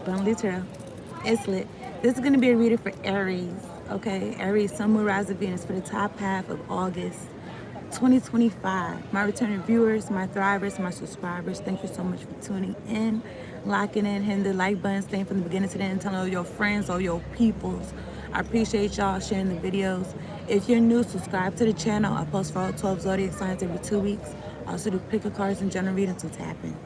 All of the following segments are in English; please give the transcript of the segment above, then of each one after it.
But literal, it's lit. This is gonna be a reading for Aries. Okay, Aries, Sun, Moon, Rise of Venus for the top half of August 2025. My returning viewers, my thrivers, my subscribers, thank you so much for tuning in, locking in, hitting the like button, staying from the beginning to the end, telling all your friends, all your peoples. I appreciate y'all sharing the videos. If you're new, subscribe to the channel. I post for all 12 zodiac signs every 2 weeks. I also do pick a cards and general readings, so tap in.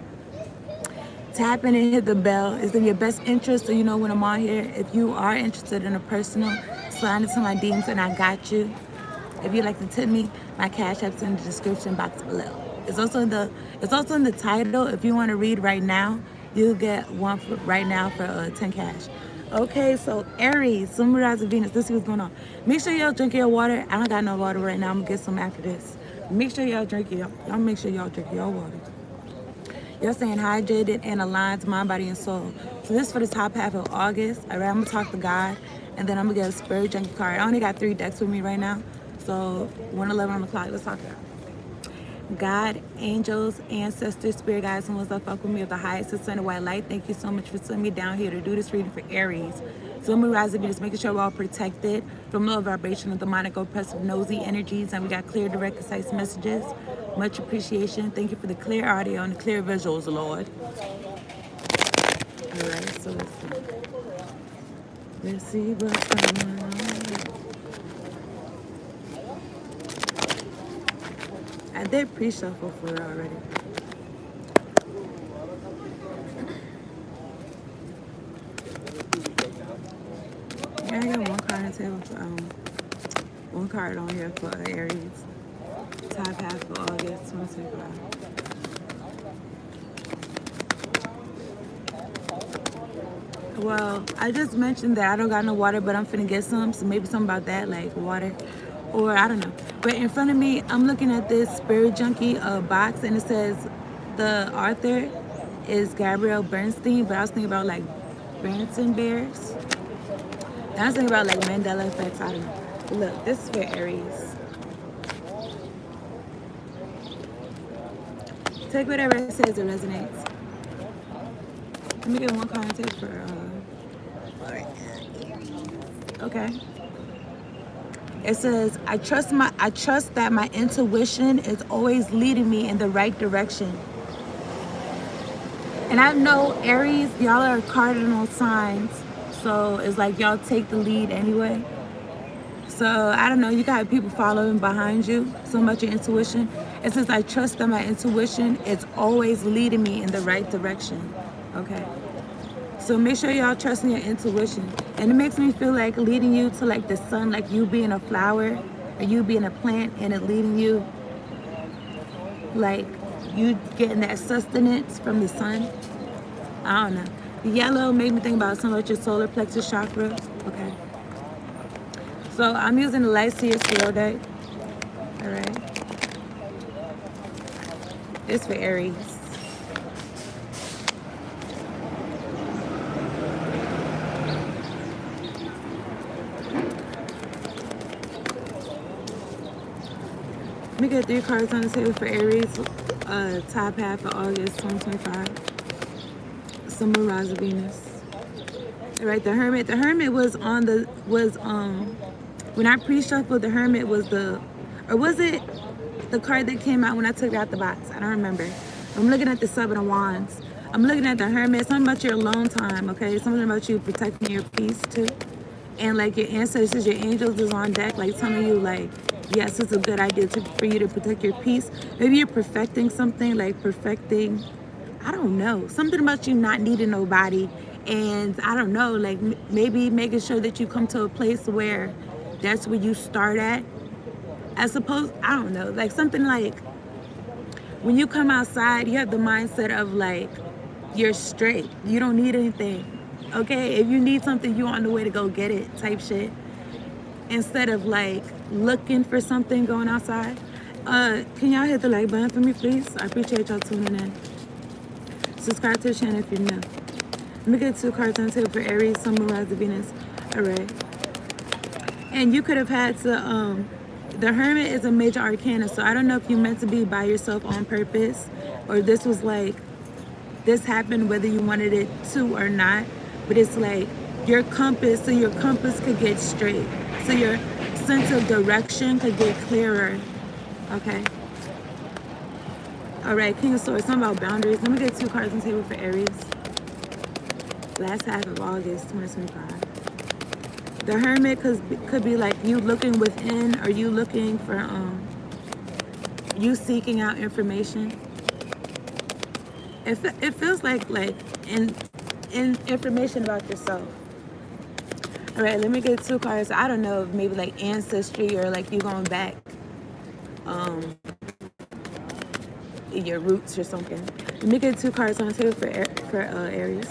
Tap in and hit the bell. It's in your best interest so you know when I'm on here. If you are interested in a personal, slide into my DMs and I got you. If you'd like to tip me, my cash app's in the description box below. It's also in the title. If you want to read right now, you'll get one for right now for 10 cash. Okay, so Aries, Sun, Rise of Venus. Let's see what's going on. Make sure y'all drink your water. I don't got no water right now. I'm gonna get some after this. Make sure y'all drink y'all make sure y'all drink your water. You're staying hydrated and aligned to mind, body, and soul. So this is for the top half of August. All right, I'm gonna talk to God, and then I'm gonna get a spirit junkie card. I only got 3 decks with me right now, so 1:11 on the clock. Let's talk to God. God, angels, ancestors, spirit guides, and ones that fuck with me of the highest ascent of white light. Thank you so much for sending me down here to do this reading for Aries. So I'm rising, just making sure we're all protected from low vibration of demonic, oppressive, nosy energies, and we got clear, direct, concise messages. Much appreciation. Thank you for the clear audio and the clear visuals, Lord. All right, so let's see what's going on. I did pre-shuffle for it already. Yeah, I got one card on the table for, one card on here for Aries. Top half of August 2025. Well, I just mentioned that I don't got no water, but I'm finna get some, so maybe something about that, like water, or I don't know. But in front of me, I'm looking at this Spirit Junkie box, and it says the author is Gabrielle Bernstein, but I was thinking about like Branson Bears. And I was thinking about like Mandela effects, I don't know. But look, this is for Aries. Take whatever it says that resonates. Let me get one card and take for okay. It says, I trust that my intuition is always leading me in the right direction. And I know Aries, y'all are cardinal signs, so it's like y'all take the lead anyway. So I don't know, you got people following behind you, so much your intuition. It says, I trust that my intuition is always leading me in the right direction. Okay. So make sure y'all trust in your intuition. And it makes me feel like leading you to like the sun, like you being a flower or you being a plant, and it leading you like you getting that sustenance from the sun. I don't know. The yellow made me think about something about your solar plexus chakra. Okay. So I'm using the light seer scale deck. All right. It's for Aries. Let me get 3 cards on the table for Aries, top half of August 2025. Sun, Moon, Rise of Venus. All right, the Hermit. The Hermit was when I pre-shuffled, the Hermit was or was it the card that came out when I took it out the box? I don't remember. I'm looking at the Seven of Wands. I'm looking at the Hermit. Something about your alone time, okay? Something about you protecting your peace too. And like your ancestors, your angels is on deck, like telling you like, yes, it's a good idea for you to protect your peace. Maybe you're perfecting something, like perfecting, I don't know, something about you not needing nobody. And I don't know, like maybe making sure that you come to a place where that's where you start at. I suppose, I don't know, like something like when you come outside, you have the mindset of like, you're straight. You don't need anything. Okay? If you need something, you're on the way to go get it type shit. Instead of like looking for something going outside. Can y'all hit the like button for me, please? I appreciate y'all tuning in. Subscribe to the channel if you're new. Let me get 2 cards on the table for Aries, Sun, Moon, Rise of Venus. All right. And you could have had to, the Hermit is a major arcana, so I don't know if you meant to be by yourself on purpose, or this was like, this happened whether you wanted it to or not. but it's like your compass, so your compass could get straight. So your sense of direction could get clearer. Okay. All right, King of Swords, something about boundaries. Let me get 2 cards on the table for Aries. Last half of August 2025. The Hermit could be like you looking within, or you looking for you seeking out information. It feels like in information about yourself. All right, let me get 2 cards. I don't know, maybe like ancestry, or like you going back your roots or something. Let me get 2 cards on the table for Aries.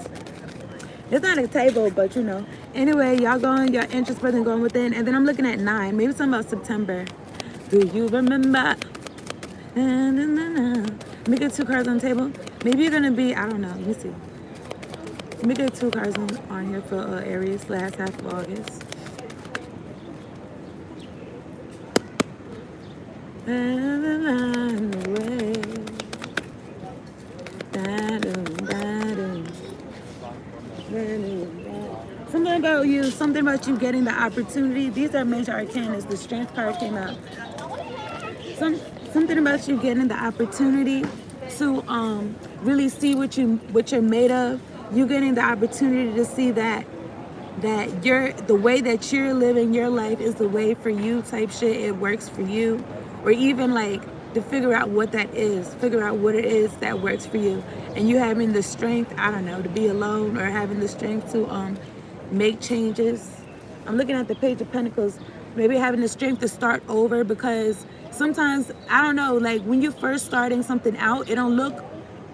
It's not a table, but you know. Anyway, y'all going, your interest person going within, and then I'm looking at 9. Maybe something about September. Do you remember? Na, na, na, na. Let me get 2 cards on the table. Maybe you're gonna be, I don't know. Let me see. Let me get 2 cards on here for Aries, last half of August. Something about you, something about you getting the opportunity. These are major arcanas. The Strength card came out. Something about you getting the opportunity to really see what you're made of. You getting the opportunity to see that the way that you're living your life is the way for you type shit. It works for you, or even like to figure out what that is, figure out what it is that works for you, and you having the strength, I don't know, to be alone, or having the strength to make changes. I'm looking at the Page of Pentacles, maybe having the strength to start over, because sometimes, I don't know, like when you're first starting something out, it don't look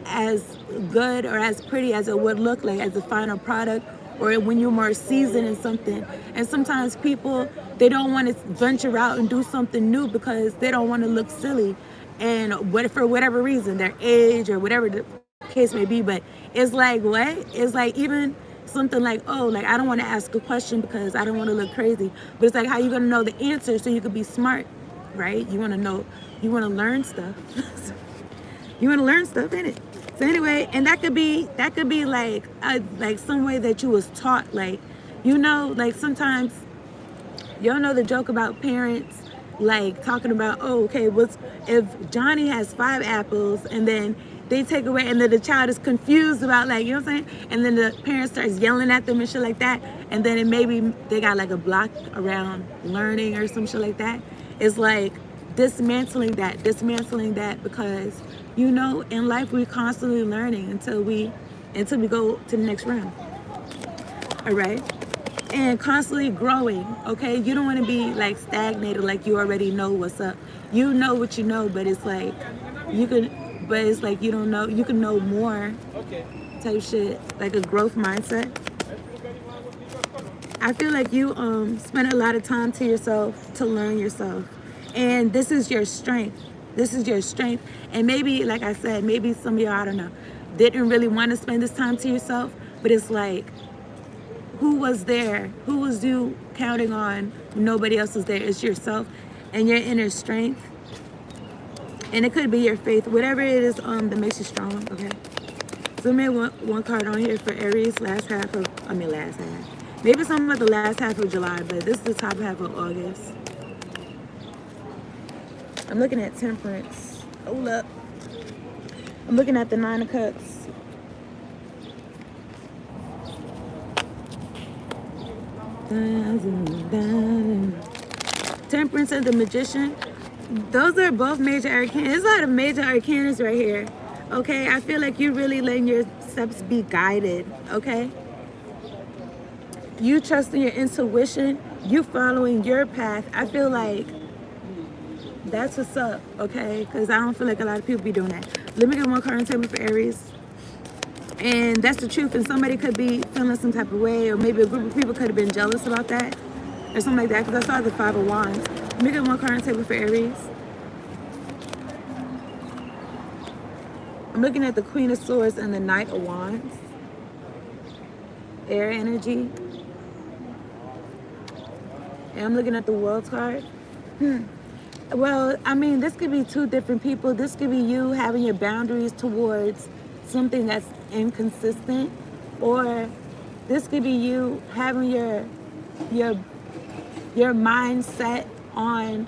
as good or as pretty as it would look like as the final product, or when you're more seasoned in something. And sometimes people, they don't want to venture out and do something new because they don't want to look silly, and for whatever reason, their age or whatever the case may be. But it's like, what? It's like even something like, oh, like I don't want to ask a question because I don't want to look crazy. But it's like, how you gonna know the answer so you could be smart, right? You want to know, you want to learn stuff. You want to learn stuff, innit? So anyway, and that could be like some way that you was taught, like, you know, like sometimes y'all know the joke about parents like talking about, oh, okay, what's if Johnny has 5 apples, and then they take away, and then the child is confused about, like, you know what I'm saying, and then the parent starts yelling at them and shit like that, and then it maybe they got like a block around learning or some shit like that. It's like dismantling that, because, you know, in life we're constantly learning until we go to the next round. All right, and constantly growing. Okay, you don't want to be like stagnated, like you already know what's up. You know what you know, but it's like you don't know, you can know more type shit, like a growth mindset. I feel like you spend a lot of time to yourself to learn yourself, and this is your strength. And maybe, like I said, maybe some of y'all, I don't know, didn't really want to spend this time to yourself, but it's like, who was there? Who was you counting on? Nobody else was there. It's yourself and your inner strength. And it could be your faith, whatever it is that makes you strong, okay? So maybe one card on here for Aries, last half. Maybe something about the last half of July, but this is the top half of August. I'm looking at Temperance. Hold up. I'm looking at the 9 of Cups. Temperance and the Magician. Those are both major arcanas. There's a lot of major arcanas right here. Okay, I feel like you're really letting your steps be guided. Okay, you trusting your intuition, you following your path. I feel like that's what's up. Okay, because I don't feel like a lot of people be doing that. Let me get one card on the table for Aries. And that's the truth. And somebody could be feeling some type of way, or maybe a group of people could have been jealous about that, or something like that, because I saw the 5 of Wands. Let me get one card on the table for Aries. I'm looking at the Queen of Swords and the Knight of Wands. Air energy. And I'm looking at the World card. Well, I mean, this could be 2 different people. This could be you having your boundaries towards something that's inconsistent, or This could be you having your mindset on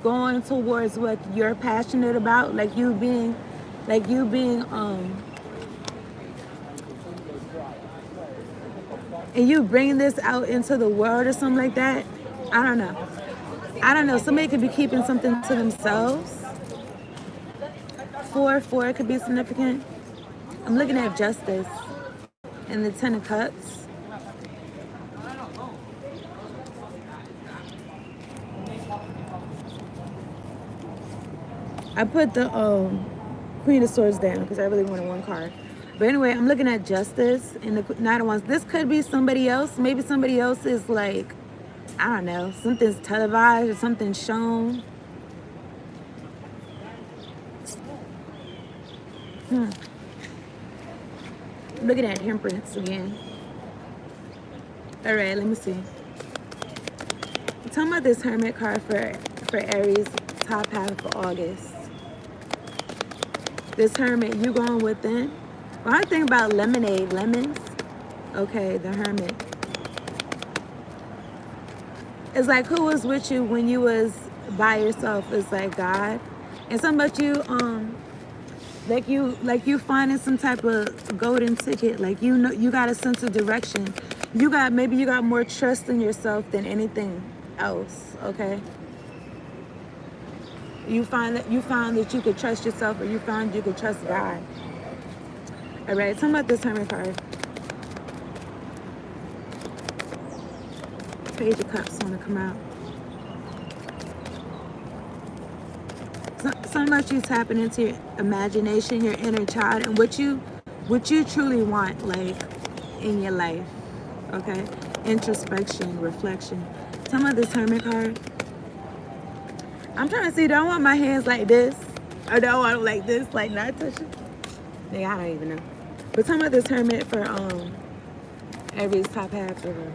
going towards what you're passionate about, like you being and you bringing this out into the world or something like that. I don't know. Somebody could be keeping something to themselves. 4 could be significant. I'm looking at justice and the 10 of cups. I put the Queen of Swords down because I really wanted one card. But anyway, I'm looking at justice and the Knight of Wands. This could be somebody else. Maybe somebody else is like, I don't know, something's televised or something's shown. I'm looking at Temperance again. All right, let me see. Tell me about this Hermit card for Aries, top half of August. This Hermit, you going within? When I think about lemonade, lemons, okay, the Hermit. It's like, who was with you when you was by yourself? It's like God. And something about you, like you finding some type of golden ticket. Like, you know, you got a sense of direction. Maybe you got more trust in yourself than anything else, okay? You found that you could trust yourself, or you found you could trust God. All right, tell me about this Hermit card. Page of Cups want to come out. Something about you tapping into your imagination, your inner child, and what you truly want, like, in your life. Okay, introspection, reflection. Tell me about this Hermit card. I'm trying to see, do I want my hands like this? Or do I want them like this, like not touching? Yeah, I don't even know. But tell me about this Hermit for Aries, top half of her.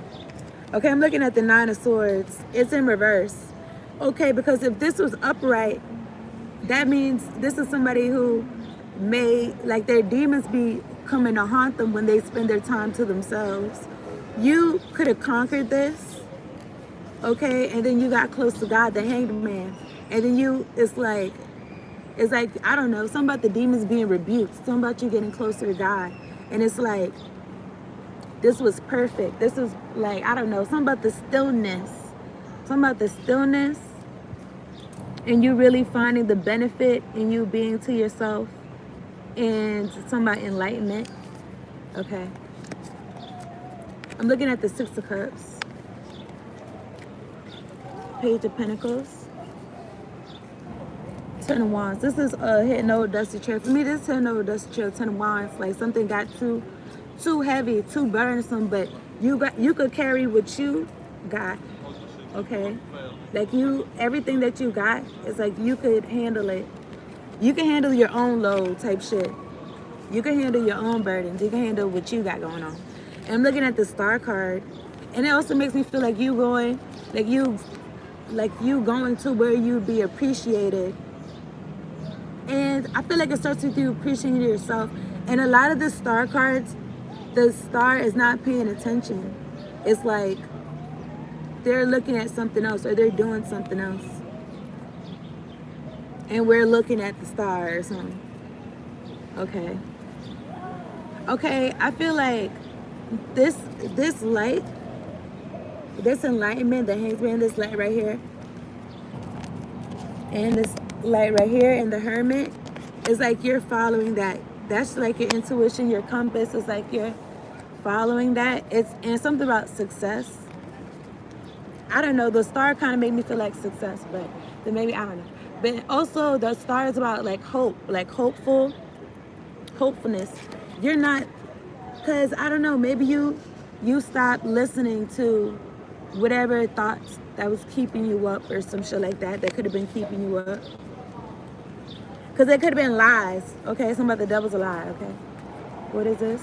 Okay, I'm looking at the 9 of Swords. It's in reverse. Okay, because if this was upright, that means this is somebody who may, like, their demons be coming to haunt them when they spend their time to themselves. You could have conquered this, okay, and then you got close to God, the Hanged Man. And then it's like, I don't know, something about the demons being rebuked, something about you getting closer to God. And it's like, this was perfect. This is like, I don't know, something about the stillness. And you really finding the benefit in you being to yourself, and something about enlightenment. Okay. I'm looking at the 6 of Cups. Page of Pentacles. 10 of Wands. This is hitting over dusty chair. For me, this hitting over dusty chair, 10 of Wands. Like, something got too heavy, too burdensome, but you could carry what you got. Okay? Like, everything that you got, it's like you could handle it. You can handle your own load type shit. You can handle your own burdens. You can handle what you got going on. And I'm looking at the Star card, and it also makes me feel like you going to where you'd be appreciated. And I feel like it starts with you appreciating yourself. And a lot of the Star cards, the Star is not paying attention. It's like they're looking at something else, or they're doing something else. And we're looking at the Star or something. Okay. Okay, I feel like this light, this enlightenment, the Hanged Man, this light right here, and this light right here, and the Hermit, is like you're following that. That's like your intuition, your compass. It's like you're following that. And something about success. I don't know. The Star kind of made me feel like success, but then maybe, I don't know. But also the Star is about like hope, like hopefulness. You're not, because I don't know, maybe you stopped listening to whatever thoughts that was keeping you up, or some shit like that could have been keeping you up. Because it could have been lies. Okay, something about the devil's a lie. Okay, what is this?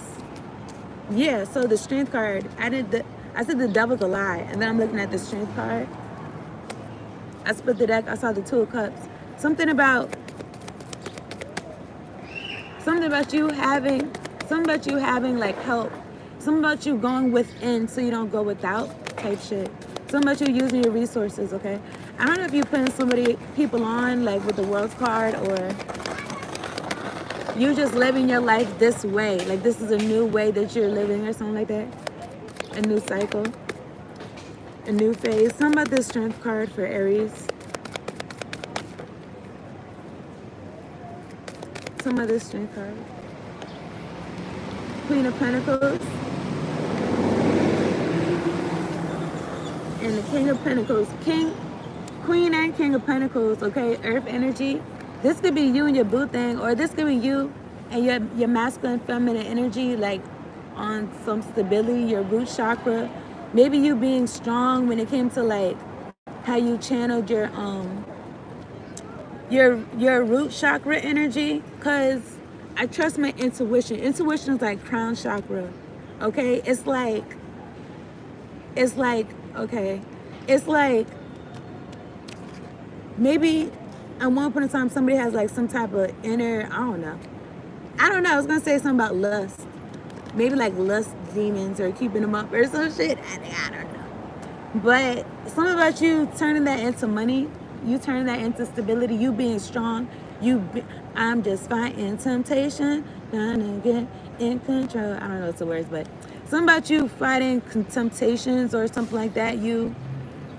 Yeah, so the Strength card, I said the devil's a lie, and then I'm looking at the Strength card. I split the deck, I saw the 2 of Cups. Something about you having like help, Something about you going within so you don't go without type shit. Something about you using your resources, okay? I don't know if you're putting people on, like with the world's card, or you just living your life this way. Like this is a new way that you're living or something like that. A new cycle. A new phase. Something about this strength card for Aries. Some of this strength card. Queen of Pentacles. And the King of Pentacles. Queen and King of Pentacles, okay? Earth energy. This could be you and your boo thing, or this could be you and your masculine, feminine energy, like on some stability, your root chakra. Maybe you being strong when it came to like how you channeled your root chakra energy, because I trust my intuition. Intuition is like crown chakra, okay? It's like, okay, it's like maybe at one point in time somebody has like some type of inner, I don't know. I was gonna say something about lust. Maybe like lust demons or keeping them up or some shit. I don't know. But something about you turning that into money, you turning that into stability, you being strong, I'm just fighting temptation, trying to get in control. I don't know what's the words, but something about you fighting temptations or something like that, you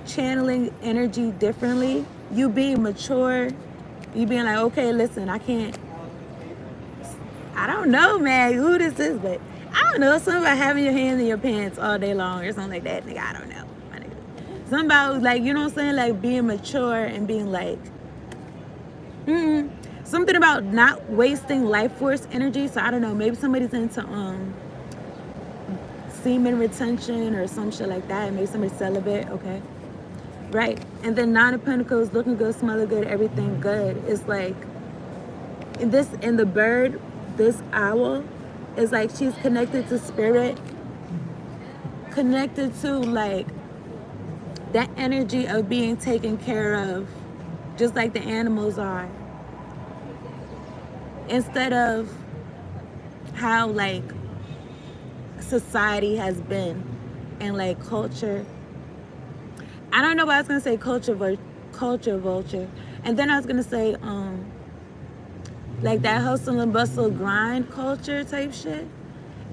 channeling energy differently, you being mature, you being like, okay, listen, I don't know, man, who this is, but I don't know, something about having your hands in your pants all day long or something like that, nigga, I don't know, my nigga. Something about, like, you know what I'm saying, like being mature and being like, something about not wasting life force energy. So I don't know, maybe somebody's into semen retention or some shit like that. Maybe somebody's celibate, okay? Right. And then Nine of Pentacles, looking good, smelling good, everything good. It's like, in the bird, this owl, is like she's connected to spirit, connected to like that energy of being taken care of, just like the animals are. Instead of how like society has been and like culture. I don't know why I was gonna say culture vulture. And then I was gonna say like that hustle and bustle grind culture type shit.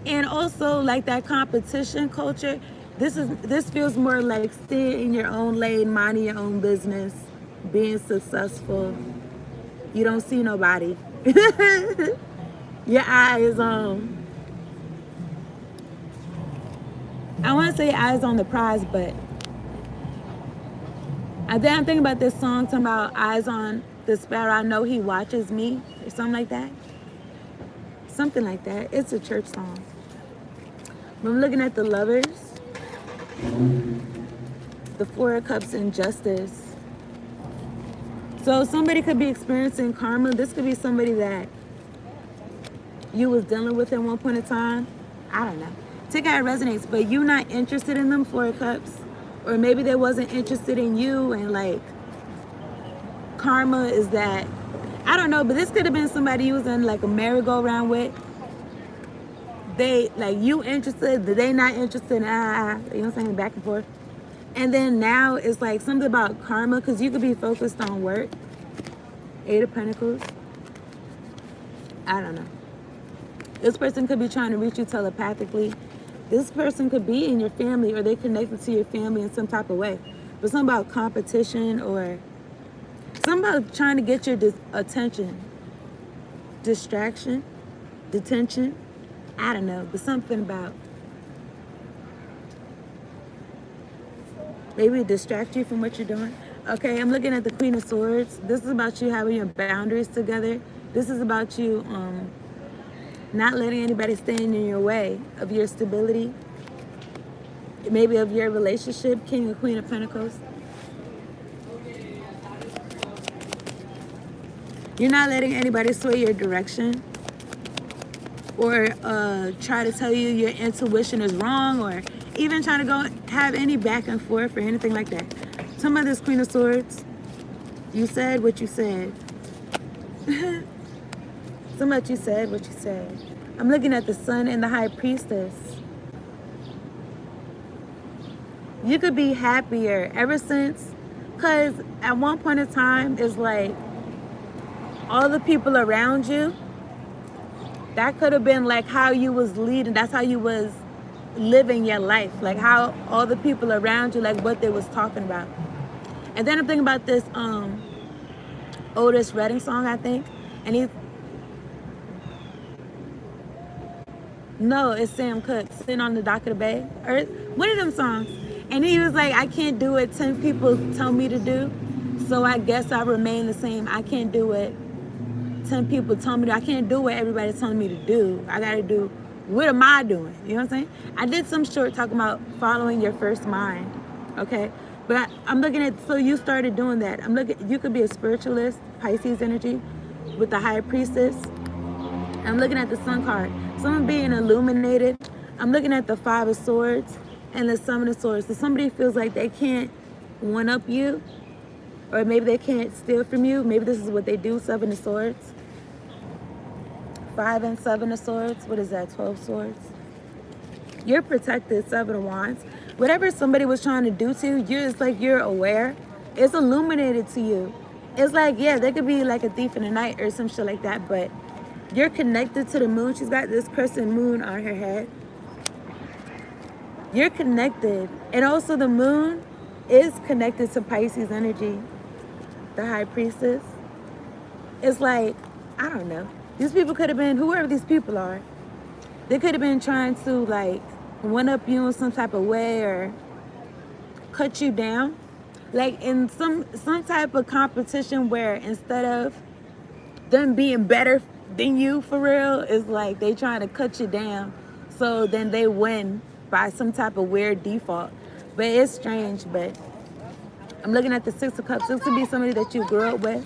And also like that competition culture. This feels more like staying in your own lane, minding your own business, being successful. You don't see nobody. Your eyes on, I want to say eyes on the prize, but I'm thinking about this song talking about eyes on the sparrow. I know he watches me, or something like that. Something like that. It's a church song. I'm looking at the Lovers, the Four of Cups, and Justice. So somebody could be experiencing karma. This could be somebody that you was dealing with at one point in time. I don't know. Take how it resonates, but you not interested in them Four of Cups. Or maybe they wasn't interested in you, and like karma is that, I don't know, but this could have been somebody you was in like a merry-go-round with. They, like, you interested, they not interested, you know what I'm saying, back and forth. And then now it's like something about karma, because you could be focused on work. Eight of Pentacles. I don't know. This person could be trying to reach you telepathically. This person could be in your family, or they connected to your family in some type of way. But something about competition, or something about trying to get your attention. Distraction. Detention. I don't know. But something about maybe distract you from what you're doing. Okay, I'm looking at the Queen of Swords. This is about you having your boundaries together. This is about you not letting anybody stand in your way of your stability, maybe of your relationship. King or Queen of Pentacles. You're not letting anybody sway your direction, or try to tell you your intuition is wrong, or even trying to go have any back and forth or anything like that. Some of this Queen of Swords, you said what you said. So much you said what you said. I'm looking at the Sun and the High Priestess. you could be happier ever since, because at one point in time, it's like all the people around you, that could have been like how you was leading, that's how you was living your life, like how all the people around you, like what they was talking about. And then I'm thinking about this Otis Redding song, I think, and no, it's Sam Cooke, Sitting on the Dock of the Bay, or one of them songs. And he was like, I can't do what 10 people tell me to do, so I guess I remain the same. I can't do what 10 people tell me to. I can't do what everybody's telling me to do. I gotta do, what am I doing? You know what I'm saying? I did some short talking about following your first mind, okay? But I'm looking at, so you started doing that. I'm looking, you could be a spiritualist, Pisces energy, with the High Priestess. I'm looking at the Sun card. Someone being illuminated. I'm looking at the Five of Swords and the Seven of Swords. So somebody feels like they can't one-up you, or maybe they can't steal from you. Maybe this is what they do, Seven of Swords. 5 and 7 of Swords. What is that, 12 Swords? You're protected, 7 of Wands. Whatever somebody was trying to do to you, it's like you're aware. It's illuminated to you. It's like, yeah, they could be like a thief in the night or some shit like that, but you're connected to the moon. She's got this crescent moon on her head. You're connected. And also the moon is connected to Pisces energy, the High Priestess. It's like, I don't know. These people could have been, whoever these people are, they could have been trying to like one-up you in some type of way or cut you down. Like in some type of competition where instead of them being better than you for real, it's like they trying to cut you down, so then they win by some type of weird default. But it's strange. But I'm looking at the Six of Cups. This could be somebody that you grew up with.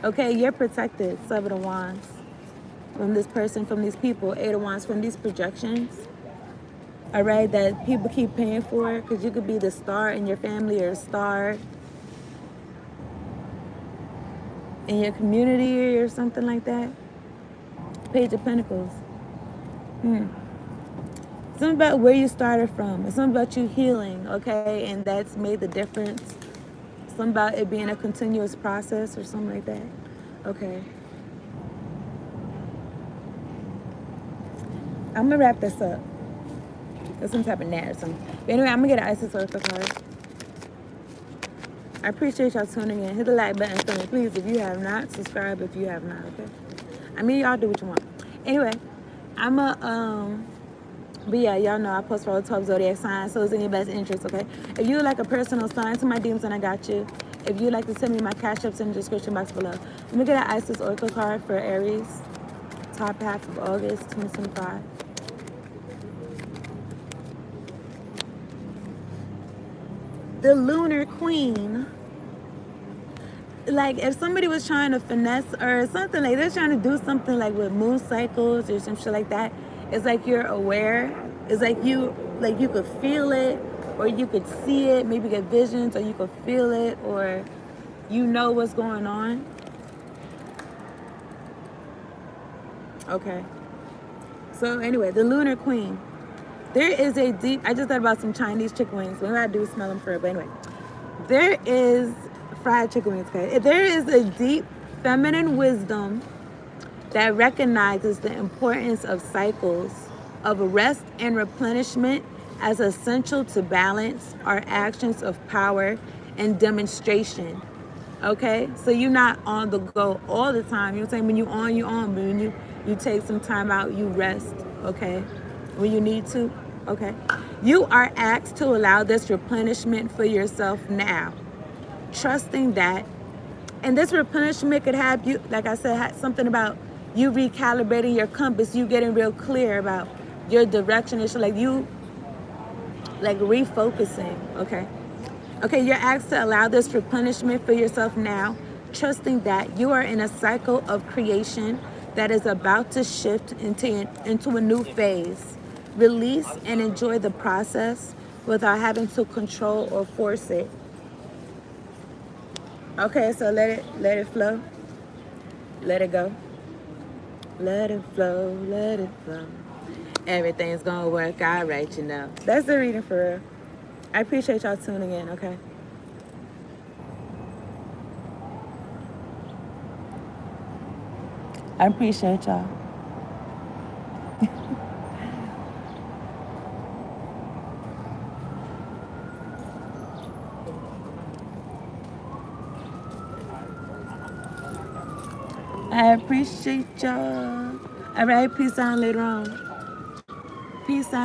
Okay, you're protected, 7 of Wands, from this person, from these people, 8 of Wands, from these projections, all right, that people keep paying for, because you could be the star in your family or a star in your community or something like that. Page of Pentacles. Something about where you started from. It's something about you healing, okay? And that's made the difference. Something about it being a continuous process or something like that. Okay. I'm going to wrap this up. There's some type of gnat or something. But anyway, I'm going to get an Isis Oracle card. I appreciate y'all tuning in. Hit the like button for me, please, if you have not. Subscribe if you have not, okay? I mean, y'all do what you want. Anyway, I'm a, but yeah, y'all know I post for all 12 zodiac signs, so it's in your best interest, okay? If you would like a personal sign to my DMs, then I got you. If you'd like to send me my cash ups in the description box below. Let me get an Isis Oracle card for Aries, top half of August 2025. The Lunar Queen. Like, if somebody was trying to finesse or something, like they're trying to do something like with moon cycles or some shit like that, it's like you're aware. It's like you could feel it, or you could see it, maybe get visions, or you could feel it, or you know what's going on. Okay. So anyway, the Lunar Queen. There is a deep, I just thought about some Chinese chicken wings. Maybe I do smell them for it, but anyway. There is fried chicken wings, okay? There is a deep feminine wisdom that recognizes the importance of cycles of rest and replenishment as essential to balance our actions of power and demonstration. Okay? So you're not on the go all the time. You know what I'm saying? When you're on, but when you take some time out, you rest, okay? When you need to, okay? You are asked to allow this replenishment for yourself now, trusting that, and this replenishment could have you, like I said, something about you recalibrating your compass, you getting real clear about your direction. It's like you, like refocusing, okay? Okay, you're asked to allow this replenishment for yourself now, trusting that you are in a cycle of creation that is about to shift into a new phase. Release and enjoy the process without having to control or force it. Okay, so let it flow. Let it go. Let it flow, let it flow. everything's gonna work out right, you know. That's the reading for real. I appreciate y'all tuning in, okay? I appreciate y'all. I appreciate y'all. All right, peace out later on. Peace out.